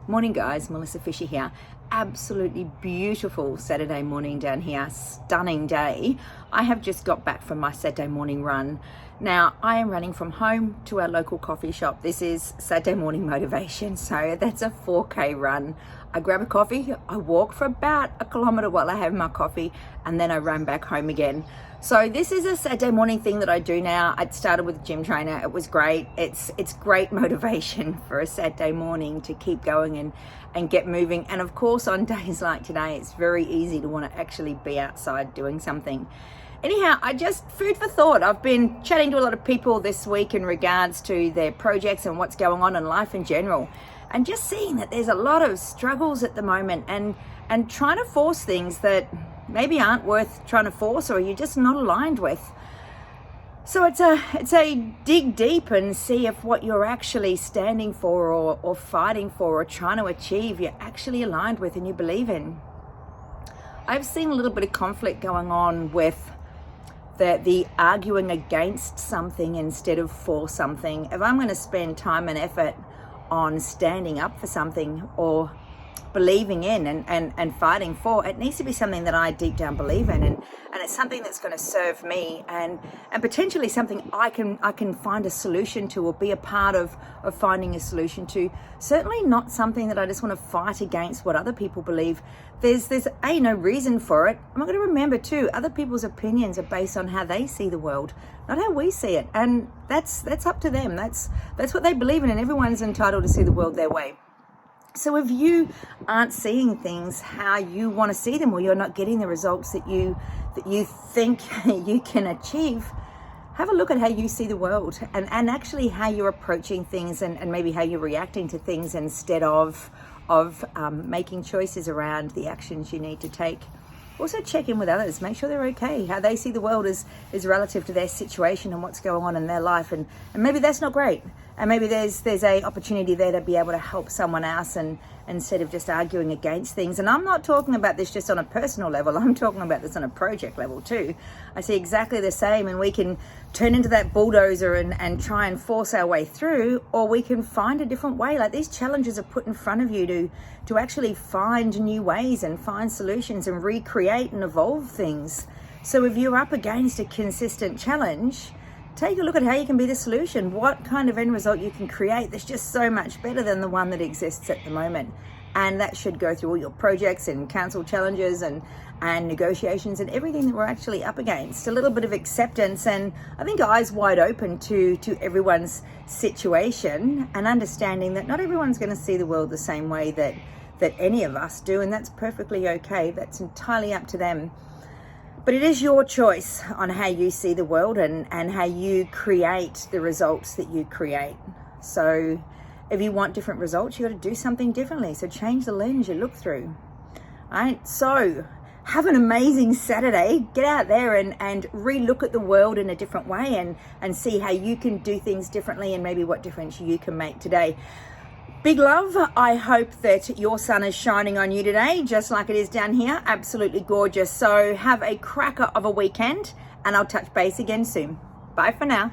Morning guys, Melissa Fisher here. Absolutely beautiful Saturday morning down here, stunning day. I have just got back from my Saturday morning run. Now I am running from home to our local coffee shop. This is Saturday morning motivation, so that's a 4K run. I grab a coffee, I walk for about a kilometre while I have my coffee, and then I run back home again. So this is a Saturday morning thing that I do now. I started with a gym trainer. It was great. It's great motivation for a Saturday morning to keep going and get moving. And of course, on days like today, it's very easy to want to actually be outside doing something. Anyhow, food for thought. I've been chatting to a lot of people this week in regards to their projects and what's going on in life in general. And just seeing that there's a lot of struggles at the moment and trying to force things that maybe aren't worth trying to force or you're just not aligned with. So it's a dig deep and see if what you're actually standing for or fighting for or trying to achieve you're actually aligned with and you believe in. I've seen a little bit of conflict going on with the arguing against something instead of for something. If I'm going to spend time and effort on standing up for something or believing in and fighting for, it needs to be something that I deep down believe in, and it's something that's going to serve me and potentially something I can find a solution to or be a part of finding a solution to. Certainly not something that I just want to fight against what other people believe. There's no reason for it. I'm going to remember too, other people's opinions are based on how they see the world, not how we see it, and that's up to them. That's what they believe in, and everyone's entitled to see the world their way. So if you aren't seeing things how you want to see them, or you're not getting the results that you think you can achieve, have a look at how you see the world and actually how you're approaching things and maybe how you're reacting to things instead of making choices around the actions you need to take. Also check in with others, make sure they're okay. How they see the world is relative to their situation and what's going on in their life, and maybe that's not great. And maybe there's a opportunity there to be able to help someone else and instead of just arguing against things. And I'm not talking about this just on a personal level, I'm talking about this on a project level too. I see exactly the same, and we can turn into that bulldozer and try and force our way through, or we can find a different way. Like, these challenges are put in front of you to actually find new ways and find solutions and recreate and evolve things. So if you're up against a consistent challenge, take a look at how you can be the solution, what kind of end result you can create that's just so much better than the one that exists at the moment. And that should go through all your projects and council challenges and negotiations and everything that we're actually up against. A little bit of acceptance and I think eyes wide open to everyone's situation, and understanding that not everyone's going to see the world the same way that any of us do, and that's perfectly okay. That's entirely up to them. But it is your choice on how you see the world and how you create the results that you create. So if you want different results, you got to do something differently. So change the lens you look through. All right, so have an amazing Saturday. Get out there and re-look at the world in a different way and see how you can do things differently and maybe what difference you can make today. Big love. I hope that your sun is shining on you today, just like it is down here. Absolutely gorgeous. So have a cracker of a weekend, and I'll touch base again soon. Bye for now.